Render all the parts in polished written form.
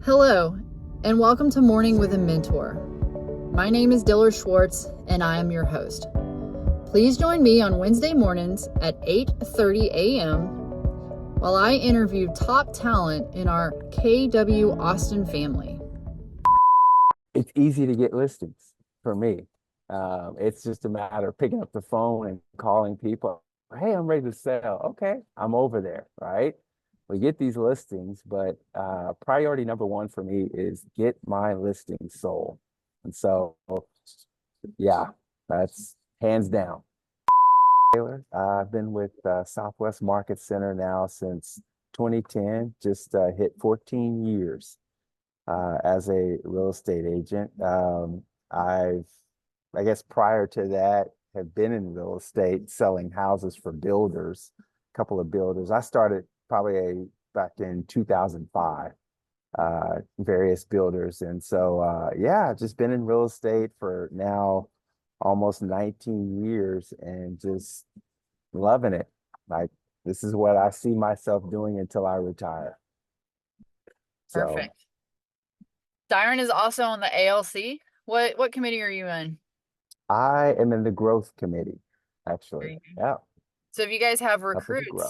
Hello, and welcome to Morning with a Mentor. My name is Diller Schwartz, and I am your host. Please join me on Wednesday mornings at 8:30 a.m. while I interview top talent in our KW Austin family. It's easy to get listings for me. It's just a matter of picking up the phone and calling people. Hey, I'm ready to sell. Okay, I'm over there, right? We get these listings, but priority number one for me is get my listing sold. And so, yeah, that's hands down. Taylor, I've been with Southwest Market Center now since 2010, just hit 14 years as a real estate agent. I've, I guess prior to that, have been in real estate selling houses for builders, a couple of builders. I started back in 2005, various builders. And so, yeah, just been in real estate for now almost 19 years and just loving it. Like, this is what I see myself doing until I retire. So Perfect. Dyron is also on the ALC. What committee are you in? I am in the growth committee, There actually. you go. Yeah, So if you guys have helping to recruits, grow.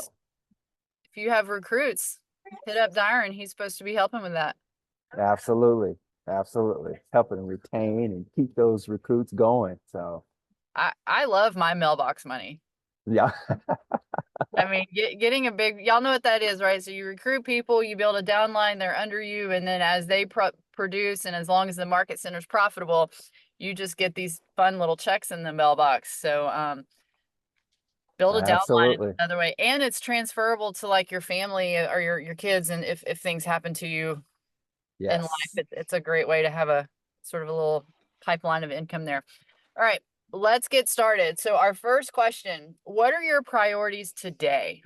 if you have recruits, hit up Dyron. He's supposed to be helping with that. Absolutely. Absolutely. Helping to retain and keep those recruits going. So, I love my mailbox money. yeah, I mean, getting a big, y'all know what that is, right? So you recruit people, you build a downline, they're under you, and then as they produce, and as long as the market center's profitable, you just get these fun little checks in the mailbox. So, build a downline is absolutely. another way, and it's transferable to like your family or your kids, and if things happen to you in life, Yes. it's a great way to have a sort of a little pipeline of income there. All right, let's get started. So our first question, what are your priorities today?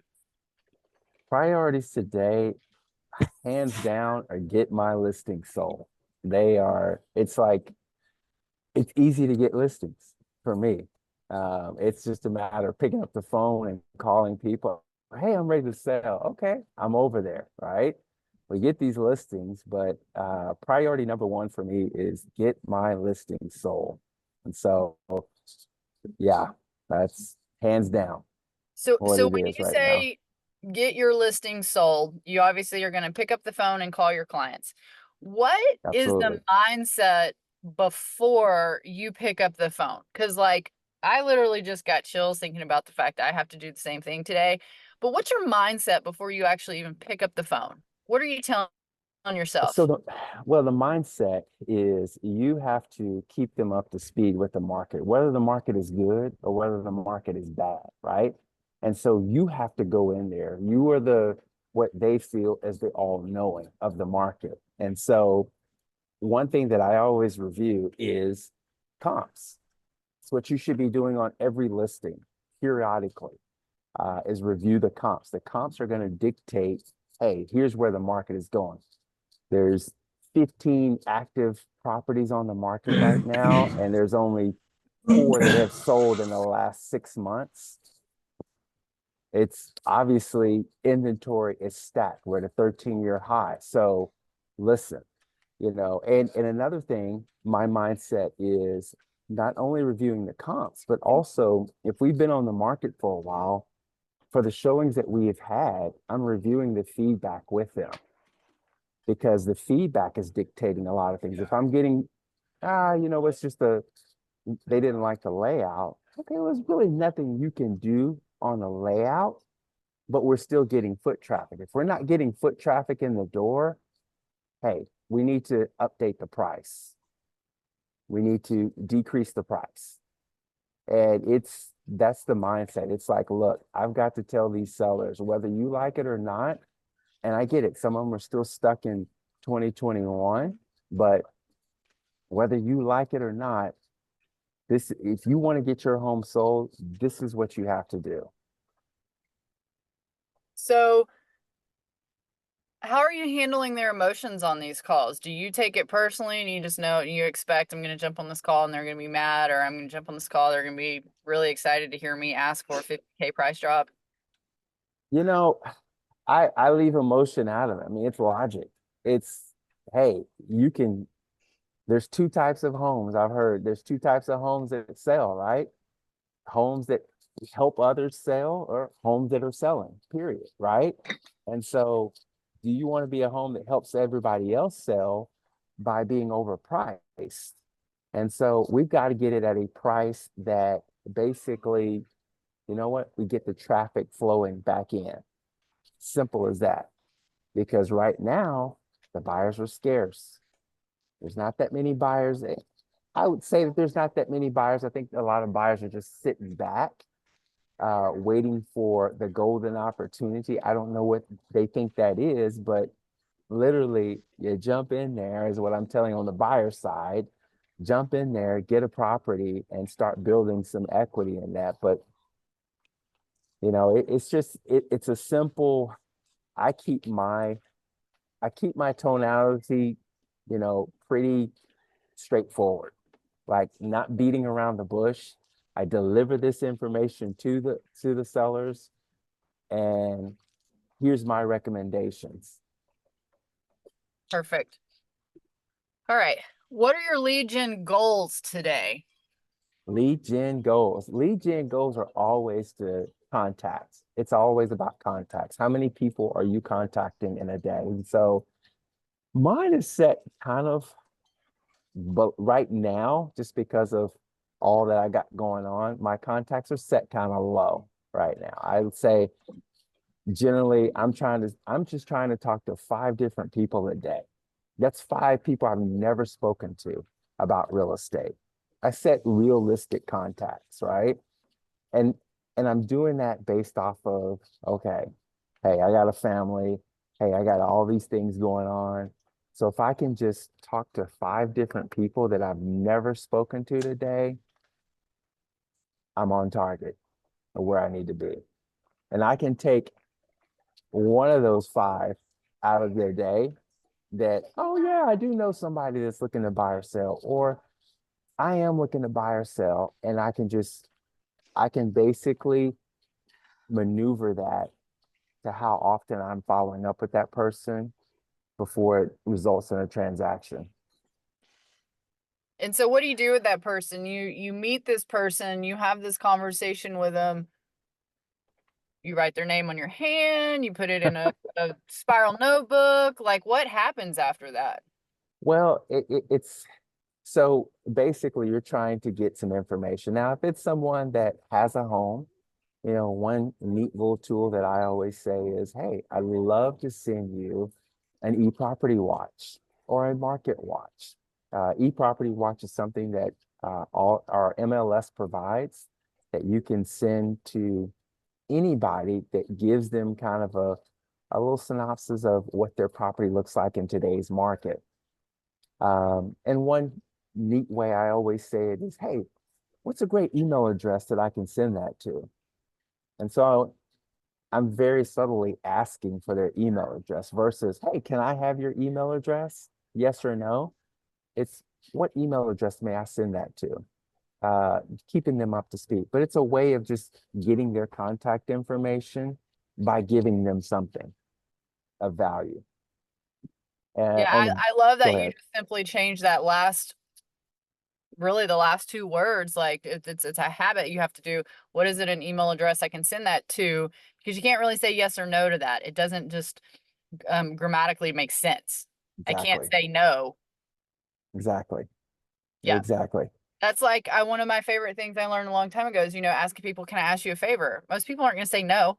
Priorities today, hands down, are get my listing sold. They are, it's like, it's easy to get listings for me. It's just a matter of picking up the phone and calling people. Hey, I'm ready to sell. Okay, I'm over there, right? We get these listings, but priority number one for me is get my listing sold. And so, yeah, that's hands down what So it when is you right now. say get your listing sold, you obviously are going to pick up the phone and call your clients. What is the Absolutely. mindset before you pick up the phone? Because, like, I literally just got chills thinking about the fact that I have to do the same thing today. But what's your mindset before you actually even pick up the phone? What are you telling So yourself? the mindset is you have to keep them up to speed with the market, whether the market is good or whether the market is bad, right? And so you have to go in there. You are what they feel as the all knowing of the market. And so one thing that I always review is comps. It's what you should be doing on every listing periodically, is review the comps. The comps are going to dictate, hey, here's where the market is going. There's 15 active properties on the market right now, and there's only four that have sold in the last 6 months. It's obviously inventory is stacked. We're at a 13-year high. So listen, and another thing, my mindset is not only reviewing the comps, but also if we've been on the market for a while, for the showings that we have had, I'm reviewing the feedback with them because the feedback is dictating a lot of things. If I'm getting, it's just they didn't like the layout. Okay, well, there's really nothing you can do on the layout, but we're still getting foot traffic. If we're not getting foot traffic in the door, hey, we need to update the price. We need to decrease the price. And that's the mindset. It's like, look, I've got to tell these sellers, whether you like it or not, and I get it, some of them are still stuck in 2021, but whether you like it or not, if you want to get your home sold, this is what you have to do. So, how are you handling their emotions on these calls? Do you take it personally and you just know you expect I'm going to jump on this call and they're going to be mad, or I'm going to jump on this call, they're going to be really excited to hear me ask for a 50K price drop? You know, I leave emotion out of it. I mean, it's logic. It's hey, you can, there's two types of homes. I've heard there's two types of homes that sell, right? Homes that help others sell or homes that are selling, period, right? And so, do you want to be a home that helps everybody else sell by being overpriced? And so, we've got to get it at a price that basically, you know what, we get the traffic flowing back in. Simple as that. Because right now, the buyers are scarce. There's not that many buyers. I would say that there's not that many buyers. I think a lot of buyers are just sitting back, waiting for the golden opportunity. I don't know what they think that is, but literally, you jump in there, is what I'm telling you on the buyer side. Jump in there, get a property, and start building some equity in that. But it's just it's a simple. I keep my I keep my tonality, pretty straightforward, like not beating around the bush. I deliver this information to the sellers, and here's my recommendations. Perfect. All right. What are your lead gen goals today? Lead gen goals. Lead gen goals are always to contacts. It's always about contacts. How many people are you contacting in a day? And so mine is set kind of, but right now, just because of all that I got going on, my contacts are set kind of low right now. I would say generally I'm just trying to talk to 5 different people a day. That's 5 people I've never spoken to about real estate. I set realistic contacts, right? And and I'm doing that based off of, okay, hey, I got a family. Hey, I got all these things going on. So if I can just talk to 5 different people that I've never spoken to today, I'm on target of where I need to be. And I can take one of those 5 out of their day that, oh yeah, I do know somebody that's looking to buy or sell, or I am looking to buy or sell, and I can basically maneuver that to how often I'm following up with that person before it results in a transaction. And so what do you do with that person? You meet this person, you have this conversation with them, you write their name on your hand, you put it in a spiral notebook. Like what happens after that? Well, it's so basically you're trying to get some information. Now, if it's someone that has a home, one neat little tool that I always say is, hey, I'd love to send you an e-property watch or a market watch. E-property watch is something that all our MLS provides that you can send to anybody that gives them kind of a little synopsis of what their property looks like in today's market. And one neat way I always say it is, hey, what's a great email address that I can send that to? And so I'm very subtly asking for their email address versus, hey, can I have your email address? Yes or no? It's what email address may I send that to? Keeping them up to speed. But it's a way of just getting their contact information by giving them something of value. And Yeah, on the, I love go that you ahead. just simply change that really the last 2 words. Like it's a habit you have to do. What is it, an email address I can send that to? Because you can't really say yes or no to that. It doesn't just grammatically make sense. I can't Exactly. say no. Exactly. Yeah. Exactly. That's like one of my favorite things I learned a long time ago is, asking people, can I ask you a favor? Most people aren't going to say no.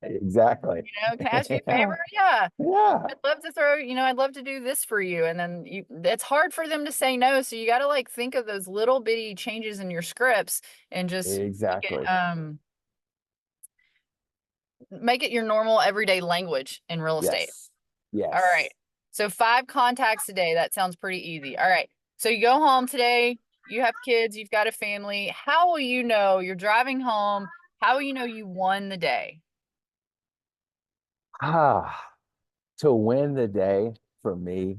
Exactly. Can I ask you a Yeah. favor? Yeah. Yeah. I'd love to I'd love to do this for you. And then it's hard for them to say no. So you got to like think of those little bitty changes in your scripts and just Exactly. make it your normal everyday language in real estate. Yes. All right. Yes. So 5 contacts a day. That sounds pretty easy. All right. So you go home today, you have kids, you've got a family. How will you know you're driving home? How will you know you won the day? Ah, to win the day for me,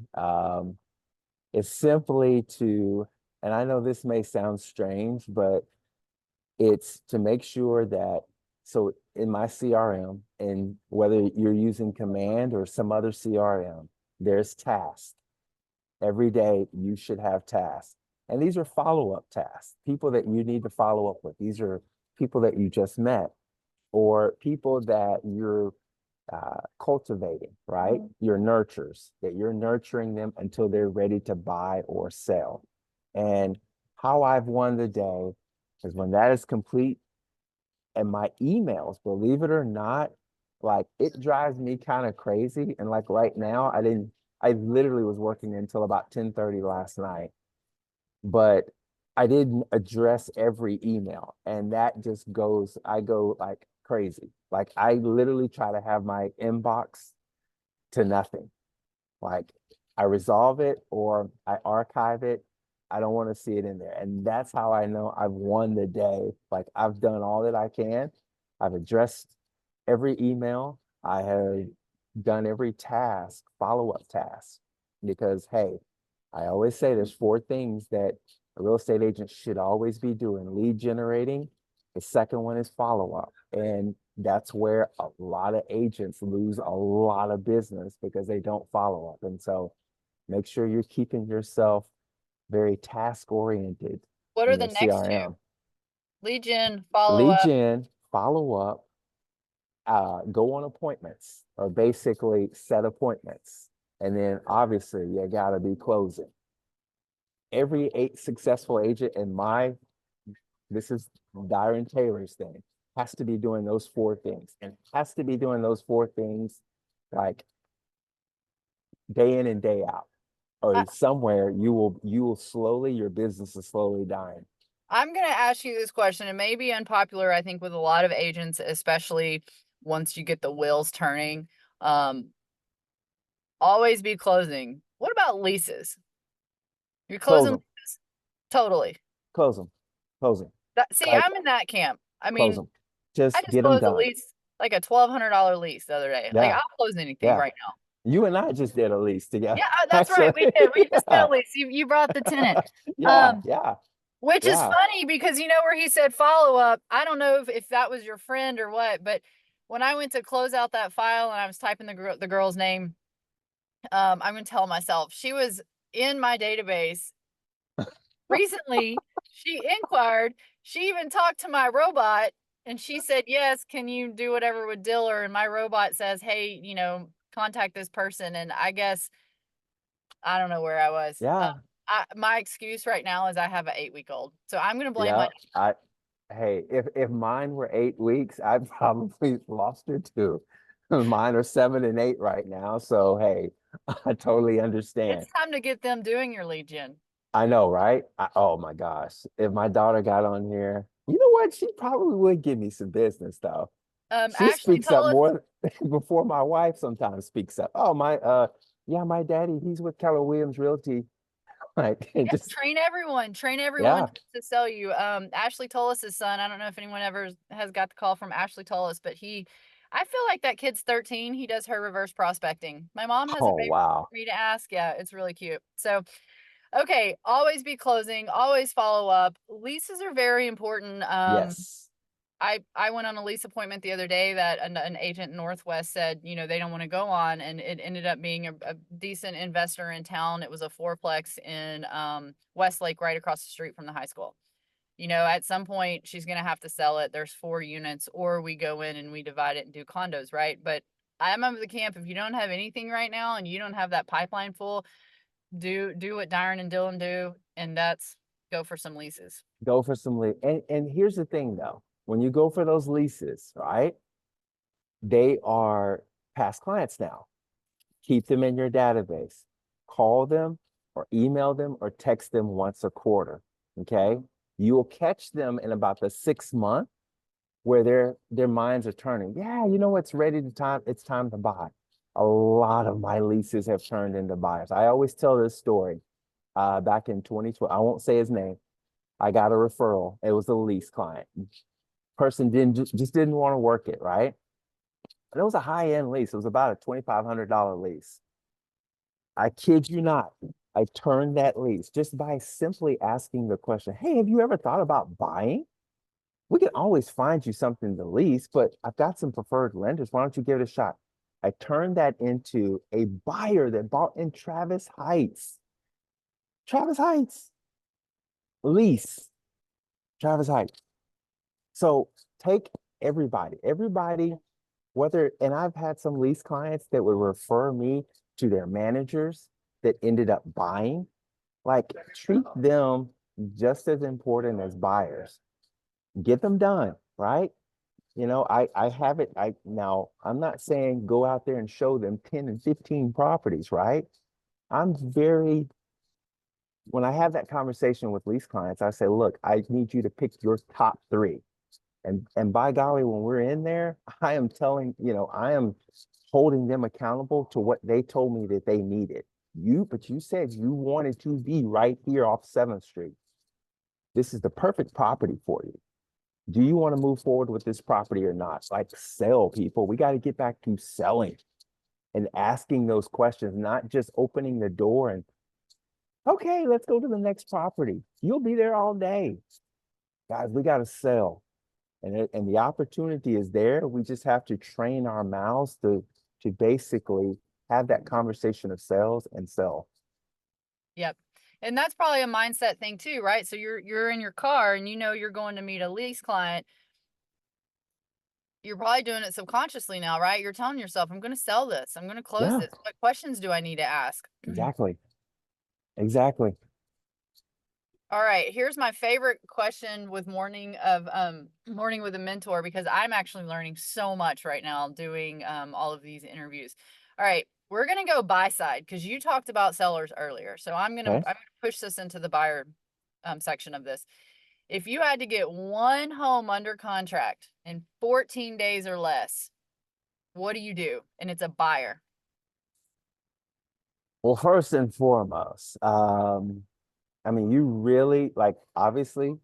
is simply to, and I know this may sound strange, but it's to make sure that, in my CRM, and whether you're using Command or some other CRM, there's tasks. Every day you should have tasks. And these are follow-up tasks, people that you need to follow up with. These are people that you just met or people that you're cultivating, right? Your nurtures, that you're nurturing them until they're ready to buy or sell. And how I've won the day is when that is complete and my emails, believe it or not, like it drives me kind of crazy. And like right now, I literally was working until about 10:30 last night, but I didn't address every email. And that just goes, I go like crazy. Like I literally try to have my inbox to nothing. Like I resolve it or I archive it. I don't want to see it in there. And that's how I know I've won the day. Like I've done all that I can. I've addressed every email. I have done every task, follow-up task. Because hey, I always say there's four things that a real estate agent should always be doing. Lead generating. The second one is follow-up. And that's where a lot of agents lose a lot of business because they don't follow up. And so make sure you're keeping yourself very task oriented What are in the your next two? CRM. Lead gen, follow Lead up. gen, follow up, go on appointments or basically set appointments. And then obviously you got to be closing. Every successful agent in this is Dyron Taylor's thing, has to be doing those four things and has to be doing those four things like day in and day out. I, Or somewhere you will slowly, your business is slowly dying. I'm going to ask you this question. It may be unpopular, I think, with a lot of agents, especially once you get the wheels turning. Um, always be closing. What about leases? You're Close closing them, leases? Totally. close them, close them, See, like I'm in that camp. I close mean, them. I Just just get them closed a done. lease, like a $1,200 lease the other day. Like Yeah, I'll close anything yeah. right now. You and I just did a lease together, Yeah, that's right. actually. We did. We just did Yeah, a lease. You brought the tenant. yeah, Um, yeah, which is yeah. funny because you know where he said follow up. I don't know if that was your friend or what, but when I went to close out that file and I was typing the girl's name, I'm gonna tell myself she was in my database recently. She inquired. She even talked to my robot, and she said, "Yes, can you do whatever with Diller?" And my robot says, "Hey, contact this person." And I guess I don't know where I was. Yeah, My excuse right now is I have an 8-week old, so I'm gonna blame my. yeah. Hey, if mine were 8 weeks, I'd probably lost her too. Mine are 7 and 8 right now. So hey, I totally understand. It's time to get them doing your lead gen. I know, right? Oh my gosh. If my daughter got on here, you know what? She probably would give me some business though. She Ashley speaks up told us. more before my wife sometimes speaks up. Oh, yeah, my daddy, he's with Keller Williams Realty. Like, Yeah, just, train everyone yeah. to sell you. Ashley Tullis's son. I don't know if anyone ever has got the call from Ashley Tullis, but I feel like that kid's 13. He does her reverse prospecting. My mom has a Oh, favor wow. for me to ask. Yeah, it's really cute. So, okay, always be closing, always follow up. Leases are very important. Yes. I went on a lease appointment the other day that an agent in Northwest said, they don't want to go on, and it ended up being a decent investor in town. It was a fourplex in Westlake, right across the street from the high school. At some point she's going to have to sell it. There's 4 units, or we go in and we divide it and do condos, right? But I'm of the camp, if you don't have anything right now and you don't have that pipeline full, do what Dyron and Dylan do, and that's go for some leases. Go for some lead. And here's the thing though, when you go for those leases, right? They are past clients now. Keep them in your database. Call them or email them or text them once a quarter. Okay. You will catch them in about the 6 month where their minds are turning. Yeah, you know what's ready to time. It's time to buy. A lot of my leases have turned into buyers. I always tell this story. Back in 2012, I won't say his name. I got a referral. It was a lease client. Person didn't just didn't want to work it, right? And it was a high-end lease. It was about a $2,500 lease. I kid you not. I turned that lease just by simply asking the question, hey, have you ever thought about buying? We can always find you something to lease, but I've got some preferred lenders. Why don't you give it a shot? I turned that into a buyer that bought in Travis Heights. Travis Heights, lease, Travis Heights. So take everybody, whether, and I've had some lease clients that would refer me to their managers that ended up buying. Like, treat them just as important as buyers. Get them done, right? I have it. I'm not saying go out there and show them 10 and 15 properties, right? I'm very, when I have that conversation with lease clients, I say, look, I need you to pick your top three. And by golly, when we're in there, I am holding them accountable to what they told me that they needed. But you said you wanted to be right here off 7th Street. This is the perfect property for you. Do you want to move forward with this property or not? Like, sell, people. We got to get back to selling and asking those questions, not just opening the door and, okay, let's go to the next property. You'll be there all day. Guys, we got to sell. And the opportunity is there. We just have to train our mouths to basically have that conversation of sales and sell. Yep. And that's probably a mindset thing too, right? So you're in your car and you're going to meet a lease client. You're probably doing it subconsciously now, right? You're telling yourself, I'm going to sell this. I'm going to close Yeah, this. What questions do I need to ask? exactly. Exactly. All right, here's my favorite question with morning with a mentor, because I'm actually learning so much right now doing all of these interviews. All right, we're gonna go buy side because you talked about sellers earlier. So I'm Okay. gonna push this into the buyer section of this. If you had to get one home under contract in 14 days or less, what do you do? And it's a buyer. Well, first and foremost, I mean, you really like, obviously.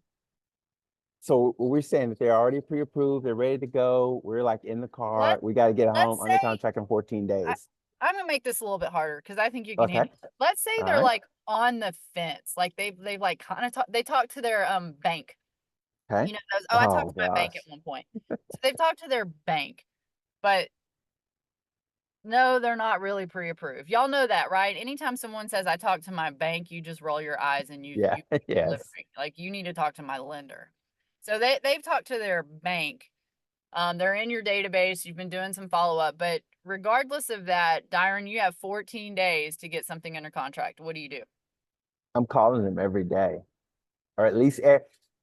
So we're saying that they're already pre-approved, they're ready to go. We're like in the car. Let We got to get let's home under say contract in 14 I, days. I'm gonna make this a little bit harder because I think you can Okay. handle it. Let's say All they're right. like on the fence, like they've like kind of they talk to their bank. Okay. I talked Oh to my bank at gosh. one point. So they've talked to their bank, but no, they're not really pre-approved. Y'all know that, right? Anytime someone says I talked to my bank, you just roll your eyes and you Yeah. you keep Yes. delivering. Like, you need to talk to my lender. So they've talked to their bank. They're in your database. You've been doing some follow up, but regardless of that, Dyron, you have 14 days to get something under contract. What do you do? I'm calling them every day, or at least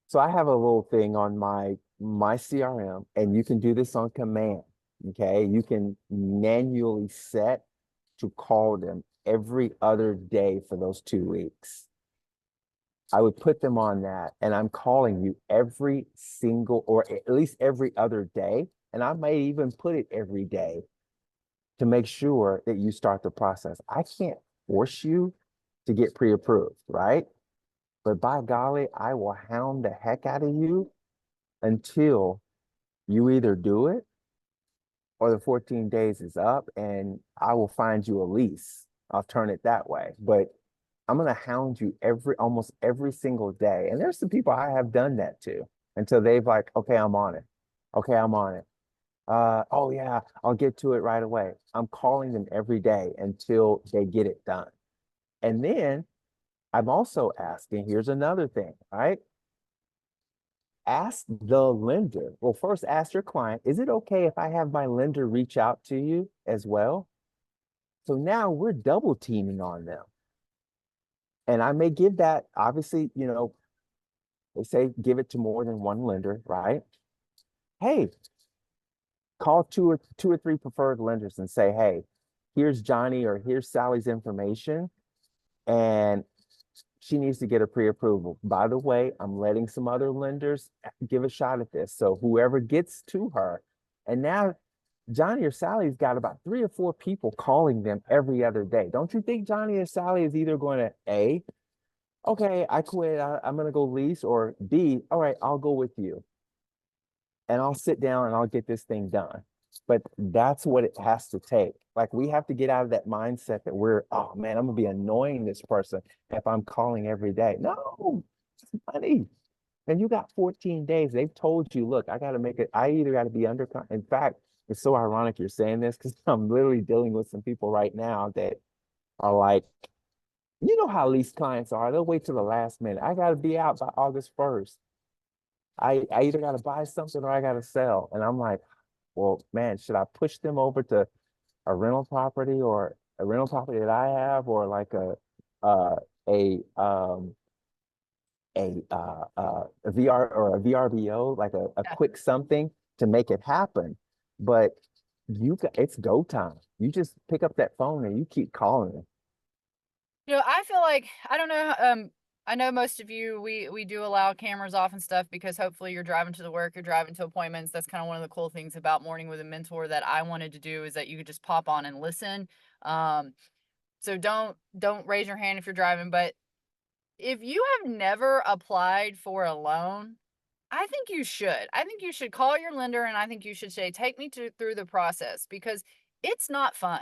so I have a little thing on my CRM, and you can do this on command. Okay, you can manually set to call them every other day for those 2 weeks. I would put them on that, and I'm calling you every single, or at least every other day, and I may even put it every day to make sure that you start the process. I can't force you to get pre-approved, right? But by golly, I will hound the heck out of you until you either do it or the 14 days is up and I will find you a lease. I'll turn it that way. But I'm going to hound you almost every single day. And there's some people I have done that to until they've like, okay, I'm on it. Okay, I'm on it. Oh yeah, I'll get to it right away. I'm calling them every day until they get it done. And then I'm also asking, here's another thing, right? Ask the lender. Well, first ask your client, is it okay if I have my lender reach out to you as well? So now we're double teaming on them. And I may give that, obviously, they say give it to more than one lender, right? Hey, call two or three preferred lenders and say, hey, here's Johnny or here's Sally's information, and she needs to get a pre-approval. By the way, I'm letting some other lenders give a shot at this. So whoever gets to her, and now Johnny or Sally's got about 3 or 4 people calling them every other day. Don't you think Johnny or Sally is either going to A, okay, I quit, I'm going to go lease, or B, all right, I'll go with you and I'll sit down and I'll get this thing done. But that's what it has to take. Like, we have to get out of that mindset that oh man, I'm gonna be annoying this person if I'm calling every day. No, it's money. And you got 14 days. They've told you, look, I gotta make it, I either gotta be in fact, it's so ironic you're saying this because I'm literally dealing with some people right now that are like, you know how lease clients are. They'll wait till the last minute. I got to be out by August 1st. I either got to buy something or I got to sell. And I'm like, well, man, should I push them over to a rental property that I have, or like uh a a VR or a VRBO, like a quick something to make it happen. But it's go time. You just pick up that phone and you keep calling them. I feel like I don't know. I know most of you we do allow cameras off and stuff because hopefully you're driving to the work, you're driving to appointments. That's kind of one of the cool things about Morning with a Mentor that I wanted to do is that you could just pop on and listen. So don't raise your hand if you're driving, but if you have never applied for a loan, I think you should. I think you should call your lender and I think you should say, take me through the process because it's not fun.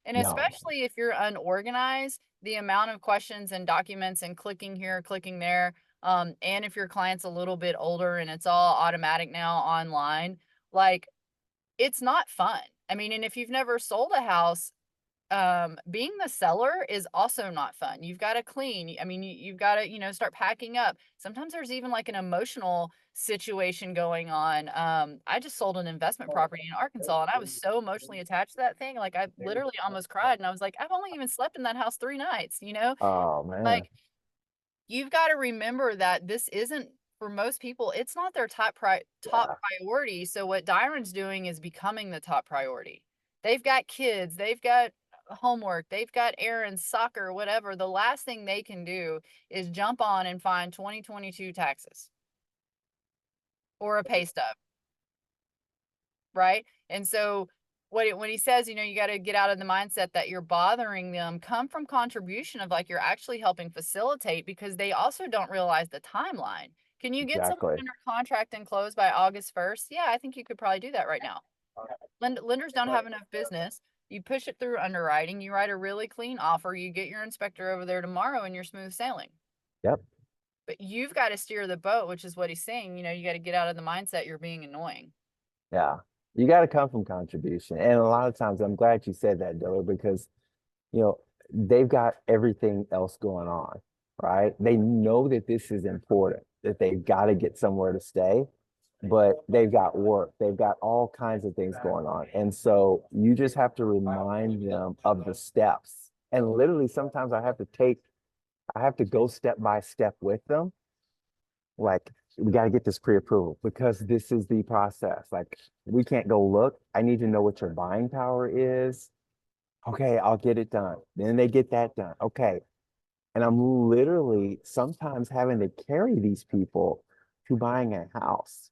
And No. especially if you're unorganized, the amount of questions and documents and clicking here, clicking there, and if your client's a little bit older and it's all automatic now online, like it's not fun. I mean, and if you've never sold a house, being the seller is also not fun. You've got to clean. I mean, you've got to, start packing up. Sometimes there's even like an emotional situation going on. I just sold an investment property in Arkansas and I was so emotionally attached to that thing. Like I literally almost cried and I was like, I've only even slept in that house 3 nights, Oh man. like you've got to remember that this isn't for most people, it's not their top Yeah. priority. So what Dyron's doing is becoming the top priority. They've got kids, they've got homework, they've got errands, soccer, whatever. The last thing they can do is jump on and find 2022 taxes or a pay stub, right? And so when he says, you got to get out of the mindset that you're bothering them, come from contribution of like you're actually helping facilitate because they also don't realize the timeline. Can you get someone Exactly. under contract and close by August 1st? Yeah, I think you could probably do that right now. Lenders don't have enough business. You push it through underwriting, you write a really clean offer, you get your inspector over there tomorrow and you're smooth sailing. Yep. But you've got to steer the boat, which is what he's saying. You got to get out of the mindset you're being annoying. Yeah. You got to come from contribution. And a lot of times I'm glad you said that, Diller, because you know, they've got everything else going on, right? They know that this is important, that they've got to get somewhere to stay, but they've got work, they've got all kinds of things going on. And so you just have to remind them of the steps. And literally, sometimes I have to go step by step with them. Like, we got to get this pre-approval because this is the process. Like, we can't go look. I need to know what your buying power is. Okay, I'll get it done. Then they get that done. Okay. And I'm literally sometimes having to carry these people to buying a house.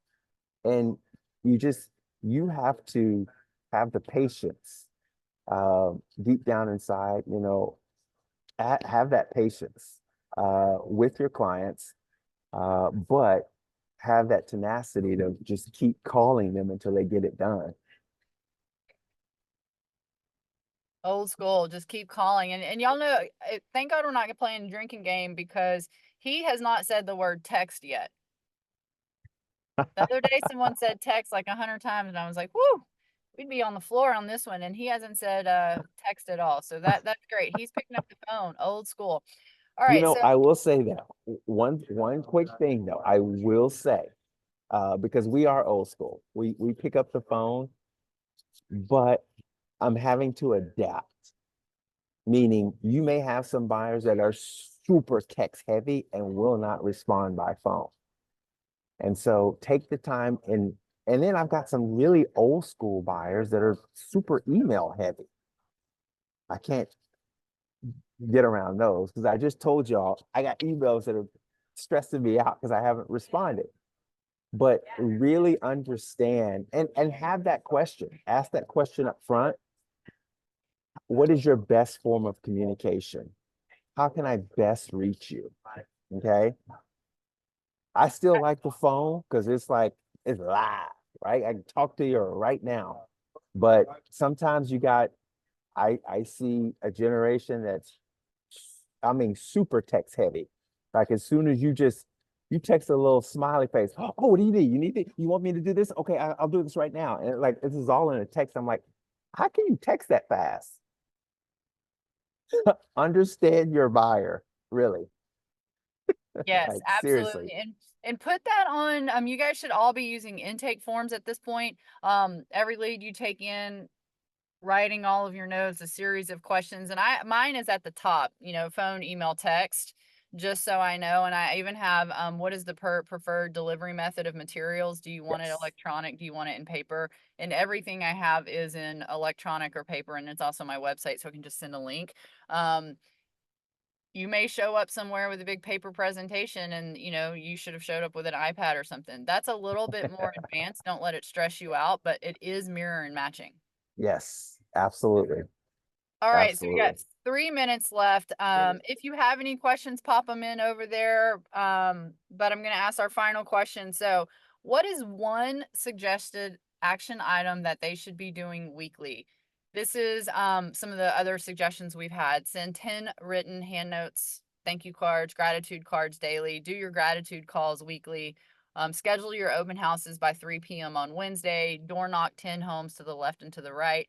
And you just, you have to have the patience deep down inside, have that patience with your clients, but have that tenacity to just keep calling them until they get it done. Old school, just keep calling. And y'all know, thank God we're not playing a drinking game because he has not said the word text yet. The other day, someone said text like 100 times, and I was like, "Whoo, we'd be on the floor on this one." And he hasn't said text at all, so that's great. He's picking up the phone, old school. All right, so I will say that one quick thing though, I will say, because we are old school. We pick up the phone, but I'm having to adapt. Meaning you may have some buyers that are super text heavy and will not respond by phone. And so take the time and then I've got some really old school buyers that are super email heavy. I can't get around those because I just told y'all I got emails that are stressing me out because I haven't responded. But really understand and have that question. Ask that question up front. What is your best form of communication? How can I best reach you? Okay. I still like the phone because it's like it's live, right? I can talk to you right now. But sometimes I see a generation that's, I mean, super text heavy. Like as soon as you just you text a little smiley face. Oh, what do you need? You want me to do this? Okay, I'll do this right now. And like this is all in a text. I'm like, how can you text that fast? Understand your buyer, really. Yes, Like seriously. absolutely. And put that on, you guys should all be using intake forms at this point. Every lead you take in, writing all of your notes, a series of questions, and mine is at the top, phone, email, text, just so I know. And I even have, what is the preferred delivery method of materials? Do you want it Yes. electronic? Do you want it in paper? And everything I have is in electronic or paper, and it's also my website, so I can just send a link. You may show up somewhere with a big paper presentation and you should have showed up with an iPad or something. That's a little bit more advanced. Don't let it stress you out, but it is mirror and matching. Yes, absolutely. All right, so we got Absolutely. 3 minutes left. If you have any questions, pop them in over there. But I'm going to ask our final question. So, what is one suggested action item that they should be doing weekly? This is some of the other suggestions we've had. Send 10 written hand notes, thank you cards, gratitude cards daily. Do your gratitude calls weekly. Schedule your open houses by 3 p.m. on Wednesday. Door knock 10 homes to the left and to the right.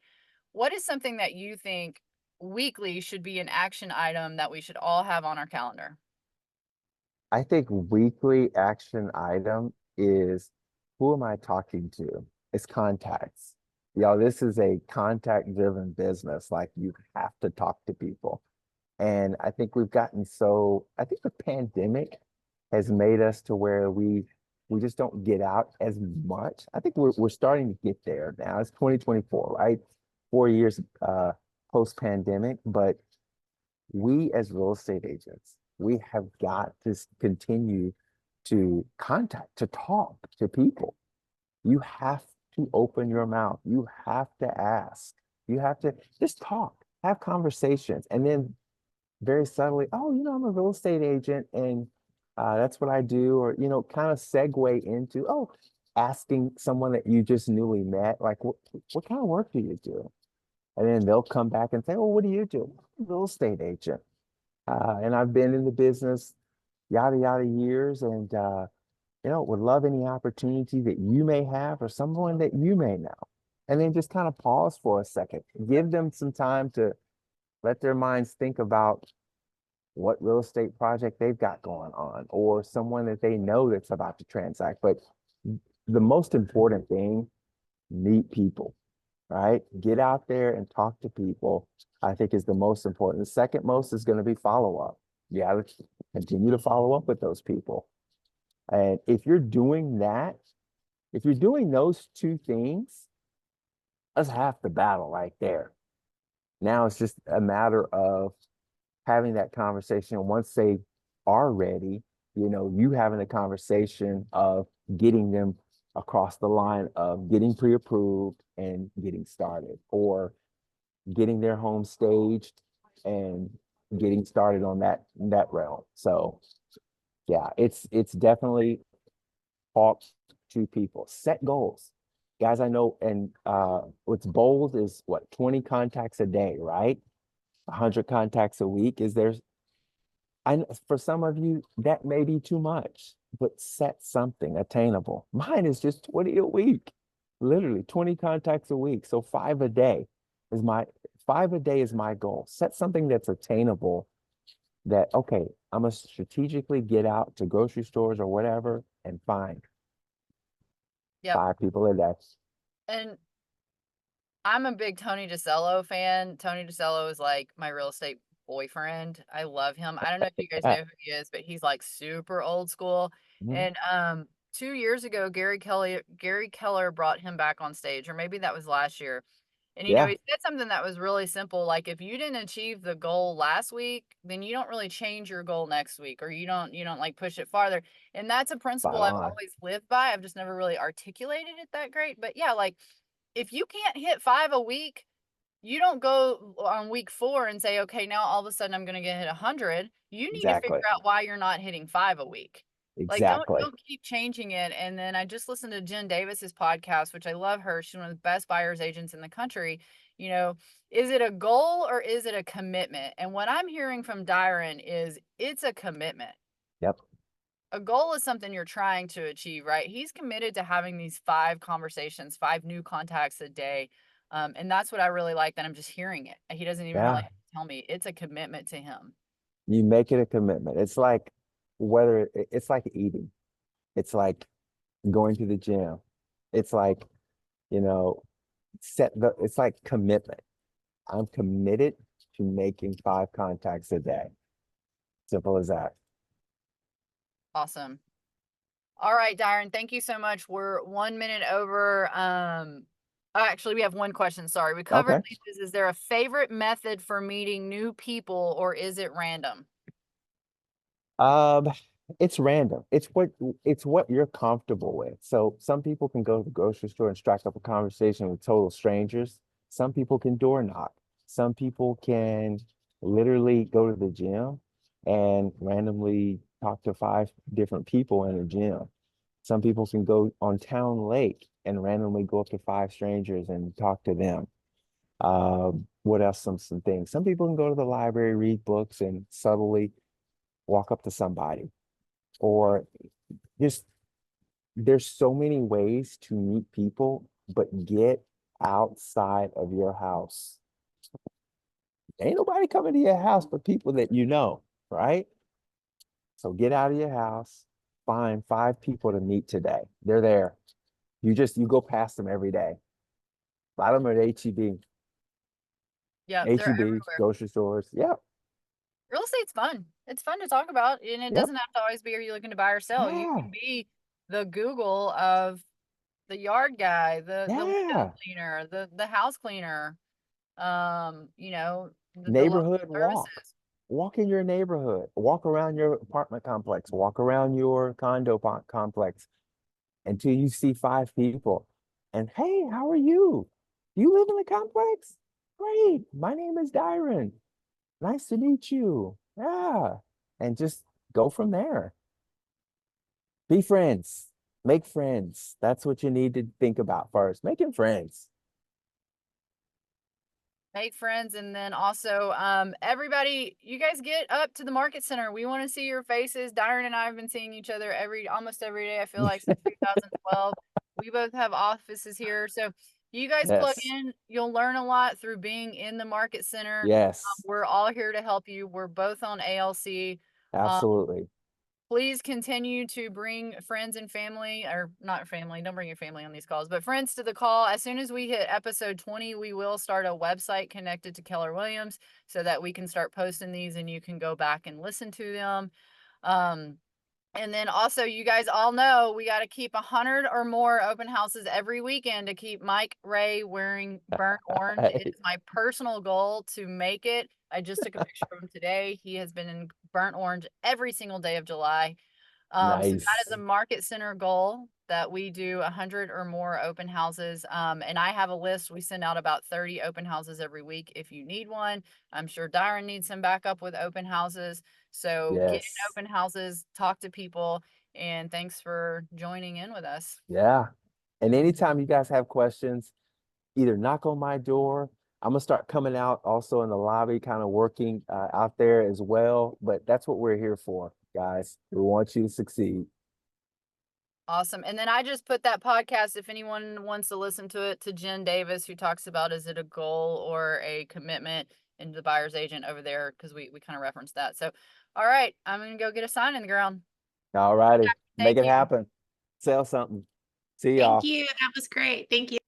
What is something that you think weekly should be an action item that we should all have on our calendar? I think weekly action item is who am I talking to? It's contacts. This is a contact driven business. Like you have to talk to people. And I think I think the pandemic has made us to where we just don't get out as much. I think we're starting to get there now. It's 2024, right? 4 years post pandemic, but we as real estate agents, we have got to continue to contact, to talk to people. You have to open your mouth. You have to ask. You have to just talk, have conversations, and then very subtly, oh, I'm a real estate agent and that's what I do, or, kind of segue into, oh, asking someone that you just newly met, like, what kind of work do you do? And then they'll come back and say, oh, what do you do? I'm a real estate agent. And I've been in the business, yada, yada years. And, would love any opportunity that you may have or someone that you may know. And then just kind of pause for a second, give them some time to let their minds think about what real estate project they've got going on or someone that they know that's about to transact. But the most important thing, meet people, right? Get out there and talk to people, I think is the most important. The second most is going to be follow up. You got to continue to follow up with those people. And if you're doing that, if you're doing those two things, that's half the battle right there. Now it's just a matter of having that conversation once they are ready, you having a conversation of getting them across the line of getting pre-approved and getting started or getting their home staged and getting started on that realm. So yeah, it's definitely talk to people, set goals. Guys, I know, and what's bold is what, 20 contacts a day, right? 100 contacts a week. For some of you, that may be too much, but set something attainable. Mine is just 20 a week, literally 20 contacts a week. So is my 5 a day is my goal. Set something that's attainable that, okay, I'm gonna strategically get out to grocery stores or whatever and find Yep. 5 people a day. And I'm a big Tony DeCello fan. Tony DeCello is like my real estate boyfriend. I love him. I don't know if you guys know who he is, but he's like super old school. Mhm. And 2 years ago, Gary Keller brought him back on stage, or maybe that was last year. And Yeah, he said something that was really simple, like if you didn't achieve the goal last week, then you don't really change your goal next week, or you don't like push it farther. And that's a spot principle I've on. always lived by. I've just never really articulated it that great. But yeah, like if you can't hit 5 a week, you don't go on week 4 and say, okay, now all of a sudden I'm going to get hit 100. You need to figure Exactly. out why you're not hitting 5 a week. Like don't Exactly. don't keep changing it. And then I just listened to Jen Davis's podcast, which I love her. She's one of the best buyers agents in the country. You know, is it a goal or is it a commitment? And what I'm hearing from Dyron is it's a commitment. Yep. a goal is something you're trying to achieve, right? He's committed to having these 5 conversations, 5 new contacts a day. And that's what I really like, that I'm just hearing it. He doesn't even really Yeah. have to tell me. It's a commitment to him. You make it a commitment. It's like whether it's like eating. It's like going to the gym. It's like, you know, it's like commitment. I'm committed to making 5 contacts a day. Simple as that. Awesome. All right, Dyron, thank you so much. We're 1 minute over. Oh, actually, we have one question. Sorry. We covered Okay. leases. Is there a favorite method for meeting new people, or is it random? Um, it's random. It's what you're comfortable with. So some people can go to the grocery store and strike up a conversation with total strangers. Some people can door knock. Some people can literally go to the gym and randomly talk to 5 different people in a gym. Some people can go on town lake and randomly go up to 5 strangers and talk to them. What else? Some things. Some people can go to the library, read books, and subtly walk up to somebody. Or just there's so many ways to meet people, but get outside of your house. Ain't nobody coming to your house but people that you know, right? So get out of your house, find 5 people to meet today. They're there. You go past them every day. A lot of them are at HEB, Yeah, they're HEBs, everywhere. grocery stores. Yep. Real estate's fun. It's fun to talk about, and it Yep. doesn't have to always be, are you looking to buy or sell? You Yeah. can be the Google of the yard guy, the window Yeah. cleaner, the house cleaner, the local Neighborhood walk. services. Walk in your neighborhood. Walk around your apartment complex. Walk around your complex until you see 5 people. And hey, how are you? Do you live in the complex? Great. My name is Dyron. Nice to meet you. Yeah. And just go from there. Be friends. Make friends. That's what you need to think about first. Making friends. Make friends, and then also, everybody, you guys get up to the market center. We want to see your faces. Dyron and I have been seeing each other almost every day, I feel like, since 2012. We both have offices here, so you guys plug Yes. in. You'll learn a lot through being in the market center. Yes. We're all here to help you. We're both on ALC. Um, Absolutely. Please continue to bring friends and family, or not family, don't bring your family on these calls, but friends to the call. As soon as we hit episode 20, we will start a website connected to Keller Williams so that we can start posting these and you can go back and listen to them. Um, and then also, you guys all know we got to keep 100 or more open houses every weekend to keep Mike Ray wearing burnt orange. It is my personal goal to make it. I just took a picture of him today. He has been in burnt orange every single day of July. So that is Nice. a market center goal, that we do 100 or more open houses. And I have a list. We send out about 30 open houses every week if you need one. I'm sure Dyron needs some backup with open houses. So get in Yes. open houses, talk to people, and thanks for joining in with us. Yeah. And anytime you guys have questions, either knock on my door. I'm gonna start coming out also in the lobby, kind of working out there as well. But that's what we're here for, guys. We want you to succeed. Awesome. And then I just put that podcast, if anyone wants to listen to it, to Jen Davis, who talks about, is it a goal or a commitment, into the buyer's agent over there, because we kind of referenced that. So, all right, I'm going to go get a sign in the ground. All righty. Make Thank it you. happen. Sell something. See Thank y'all. you. That was great. Thank you.